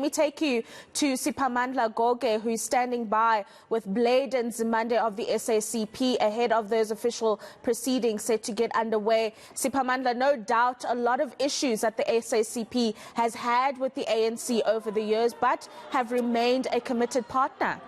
me take you to Siphamandla Goge, who's standing by with Blade and Zimande of the SACP ahead of those official proceedings set to get underway. Siphamandla, no doubt a lot of issues that the SACP has had with the ANC over the years, but have remained a committed partner.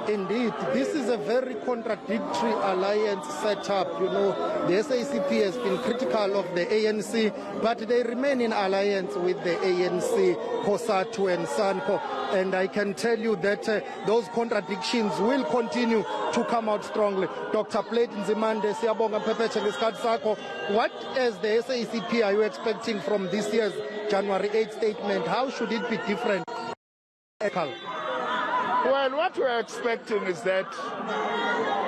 Indeed, this is a very contradictory alliance setup. You know, the SACP has been critical of the ANC, but they remain in alliance with the ANC, COSATU and SANCO. And I can tell you that those contradictions will continue to come out strongly. Dr. Blade Nzimande, siyabonga mphephethe ngesikhathi sakho. What as the SACP are you expecting from this year's January 8th statement? How should it be different? Well, what we're expecting is that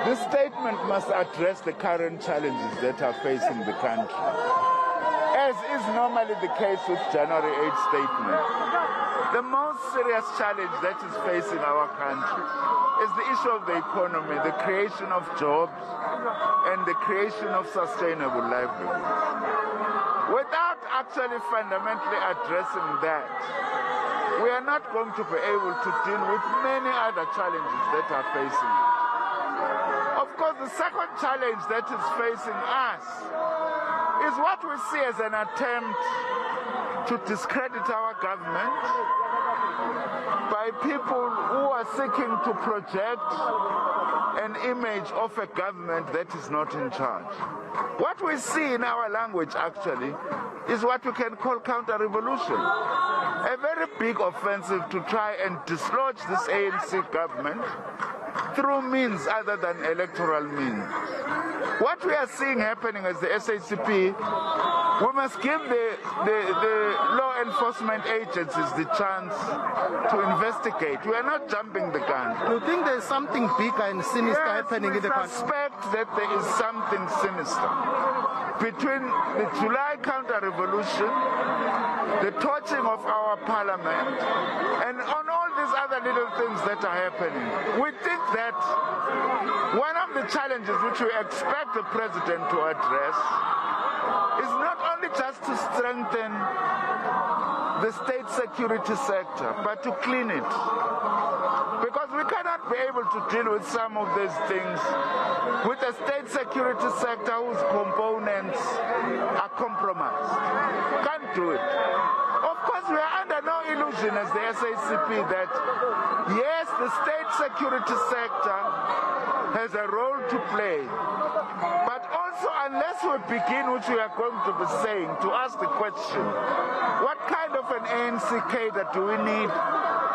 this statement must address the current challenges that are facing the country, as is normally the case with January 8th statement. The most serious challenge that is facing our country is the issue of the economy, the creation of jobs, and the creation of sustainable livelihoods. Without actually fundamentally addressing that, we are not going to be able to deal with many other challenges that are facing us. Of course, the second challenge that is facing us is what we see as an attempt to discredit our government by people who are seeking to project an image of a government that is not in charge. What we see in our language actually is what we can call counter-revolution. A very big offensive to try and dislodge this ANC government through means other than electoral means. What we are seeing happening as the SACP, we must give the law enforcement agencies the chance to investigate. We are not jumping the gun. Do you think there's something bigger and sinister happening in the country? I suspect that there is something sinister between the July counter-revolution, the torching of our parliament, and on all these other little things that are happening. We think that one of the challenges which we expect the president to address is not only just to strengthen the state security sector, but to clean it. Because we cannot be able to deal with some of these things with a state security sector whose components are compromised. Can't do it. Of course, we are under no illusion as the SACP that, yes, the state security sector has a role to play. But also, unless we begin, which we are going to be saying, to ask the question, what kind of an ANC cadre do we need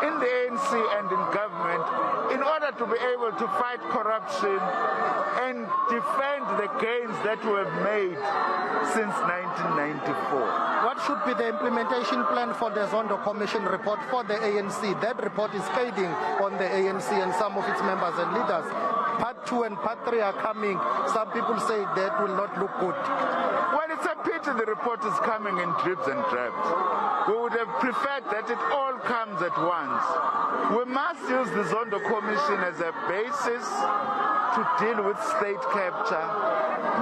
in the ANC and in government in order to be able to fight corruption and defend the gains that we have made since 1994. What should be the implementation plan for the Zondo Commission report for the ANC? That report is fading on the ANC and some of its members and leaders. Part 2 and Part 3 are coming. Some people say that will not look good. Well, it's a pity the report is coming in dribs and drabs. We would have preferred that it all comes at once. We must use the Zondo Commission as a basis to deal with state capture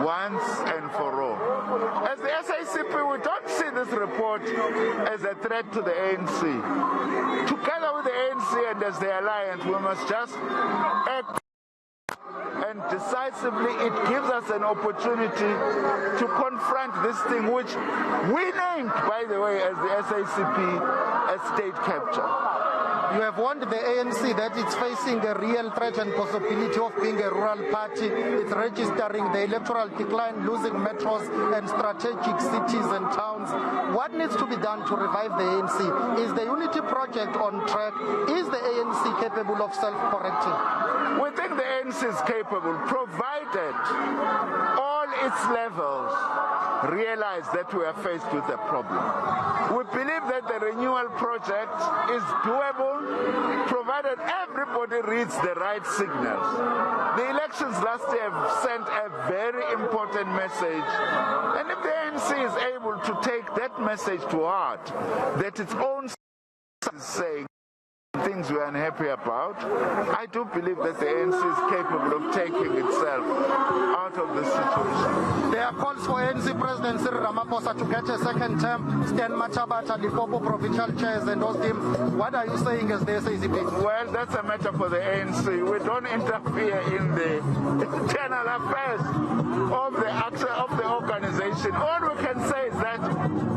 once and for all. As the SACP, we don't see this report as a threat to the ANC. Together with the ANC and as the alliance, we must just act. And decisively, it gives us an opportunity to confront this thing which we named, by the way, as the SACP, as state capture. You have warned the ANC that it's facing a real threat and possibility of being a rural party. It's registering the electoral decline, losing metros and strategic cities and towns. What needs to be done to revive the ANC? Is the Unity Project on track? Is the ANC capable of self-correcting? We think the ANC is capable, provided all its levels realize that we are faced with a problem. We believe that the renewal project is doable, provided everybody reads the right signals. The elections last year have sent a very important message, and if the ANC is able to take that message to heart, that its own is saying things we are unhappy about. I do believe that the ANC is capable of taking itself out of this situation. There are calls for ANC President Cyril Ramaphosa to get a second term. Stan Machabata, Limpopo provincial chairs, endorsed him. What are you saying as the SACP? Well, that's a matter for the ANC. We don't interfere in the internal affairs of the organization. All we can say is that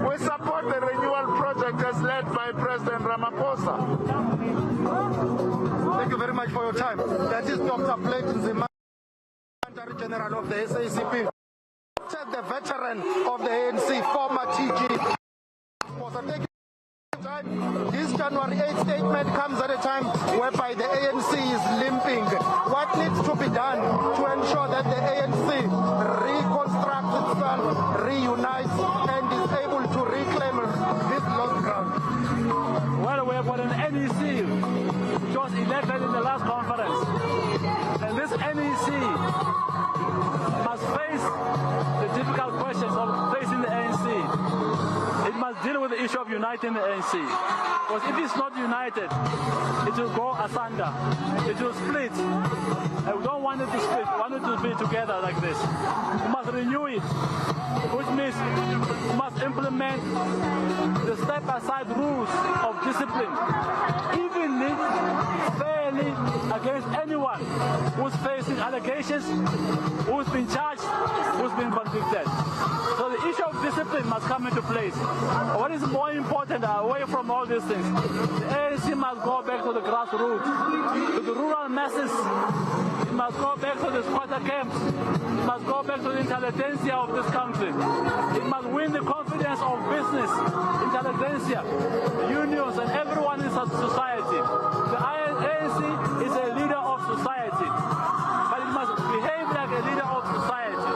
we support the renewal project as led by President Ramaphosa. Thank you very much for your time. That is Dr. Platon Zimana, Secretary General of the SACP, the veteran of the ANC, former TG. This January 8th statement comes at a time whereby the ANC is limping. What needs to be done to ensure that the ANC reconstructs itself, reunites, and is able to reclaim this lost ground? Well, we have got an NEC which was elected in the last conference. And this NEC must face the difficult questions of facing the ANC. It must deal with the issue of uniting the ANC. Because if it's not united, it will go asunder. It will split. And we don't want it to split. We want it to be together like this. We must renew it, which means we must implement the step-aside rules of discipline, evenly, fairly, against anyone who's facing allegations, who's been charged, who's been convicted. So the issue of discipline must come into place. What is more important, away from all these things, the ANC must go back to the grassroots, to the rural masses. It must go back to the squatter camps. It must go back to the intelligentsia of this country. It must win the confidence of business, intelligentsia, unions, and everyone in society. The ANC is a leader of society, but it must behave like a leader of society.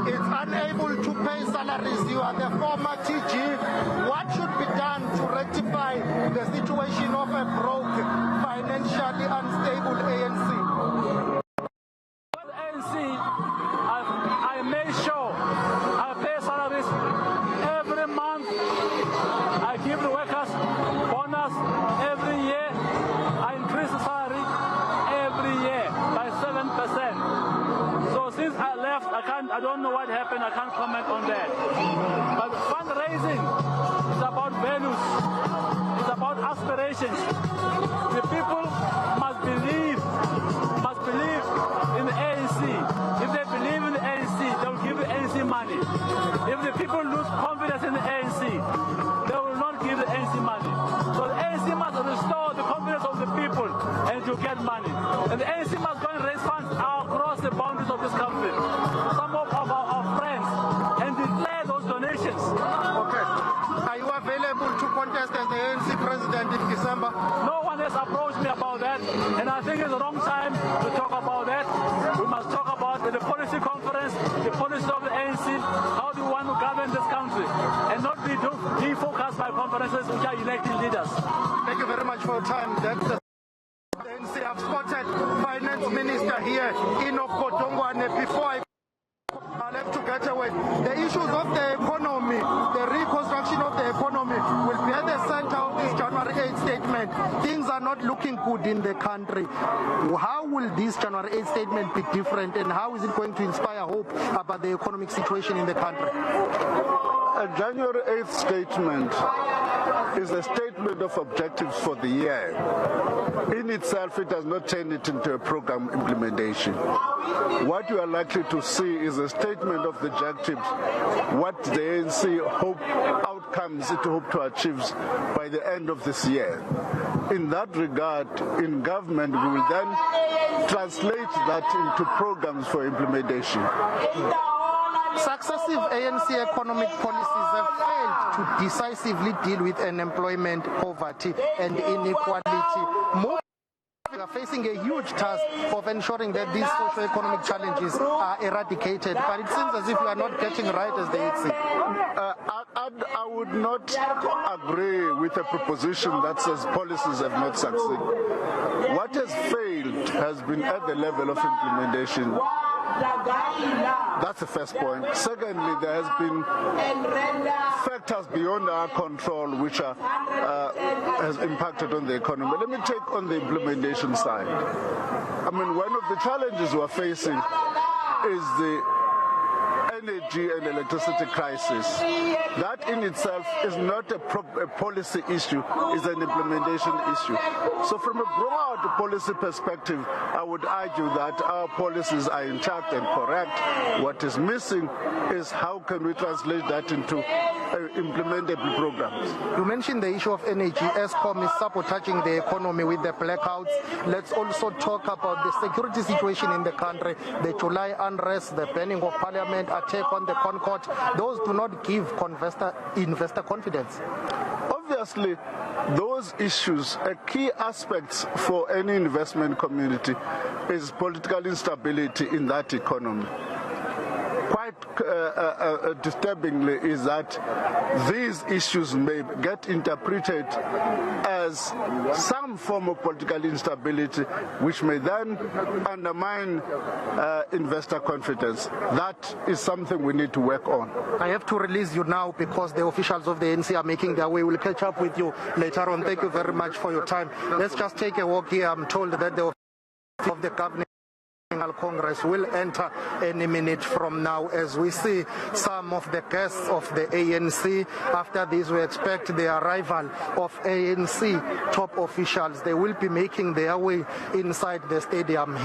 It's unable to pay salaries. You are the former TG. What should be done to rectify the situation of a broke, financially unstable ANC? Well, ANC, I made sure I pay salaries every month. I give the workers bonus every year. I increase the salary every year by 7%. So since I left, I don't know what happened. I can't comment on that. But fundraising is about values. It's about aspirations. The people must believe in the ANC. If they believe in the ANC, they'll give the ANC money. If the people lose confidence in the ANC, they will not give the ANC money. So the ANC must restore the confidence of the people and to get money. And the ANC must go and raise funds across the boundaries of this country. Some of our friends, and declare those donations. Okay. Are you available to contest as the ANC president in December? No one has approached me about that, and I think it's the wrong time to talk about that. We must talk about the policy conference, the policy of the ANC, how do we want to govern this country, and not be defocused by conferences which are electing leaders. Thank you very much for your time. That's the ANC. I've spotted Finance Minister here in Okotongwane. Before I left to get away, the issues of the economy, the reconstruction of the economy will be at the center of this January 8th statement. Things are not looking good in the country. How will this January 8th statement be different, and how is it going to inspire hope about the economic situation in the country? A January 8th statement is a statement of objectives for the year. In itself, it does not turn it into a program implementation. What you are likely to see is a statement of the objectives, what the ANC outcomes it hope to achieve by the end of this year. In that regard, in government, we will then translate that into programs for implementation. Successive ANC economic policies have failed to decisively deal with unemployment, poverty, and inequality. More we are facing a huge task of ensuring that these socio-economic challenges are eradicated, but it seems as if we are not getting right as the ANC. I would not agree with a proposition that says policies have not succeeded. What has failed has been at the level of implementation. That's the first point. Secondly, there has been factors beyond our control which has impacted on the economy. Let me take on the implementation side. I mean, one of the challenges we're facing is the energy and electricity crisis. That in itself is not a policy issue, it's an implementation issue. So from a broad policy perspective, I would argue that our policies are intact and correct. What is missing is how can we translate that into implementable programs. You mentioned the issue of energy. ESCOM is sabotaging the economy with the blackouts. Let's also talk about the security situation in the country, the July unrest, the burning of parliament, attack on the Concord. Those do not give investor confidence. Obviously, those issues, a key aspects for any investment community is political instability in that economy. Quite disturbingly is that these issues may get interpreted as some form of political instability, which may then undermine investor confidence. That is something we need to work on. I have to release you now because the officials of the ANC are making their way. We'll catch up with you later on. Thank you very much for your time. Let's just take a walk here. I'm told that the officials of the governing Congress will enter any minute from now as we see some of the guests of the ANC. After this, we expect the arrival of ANC top officials. They will be making their way inside the stadium.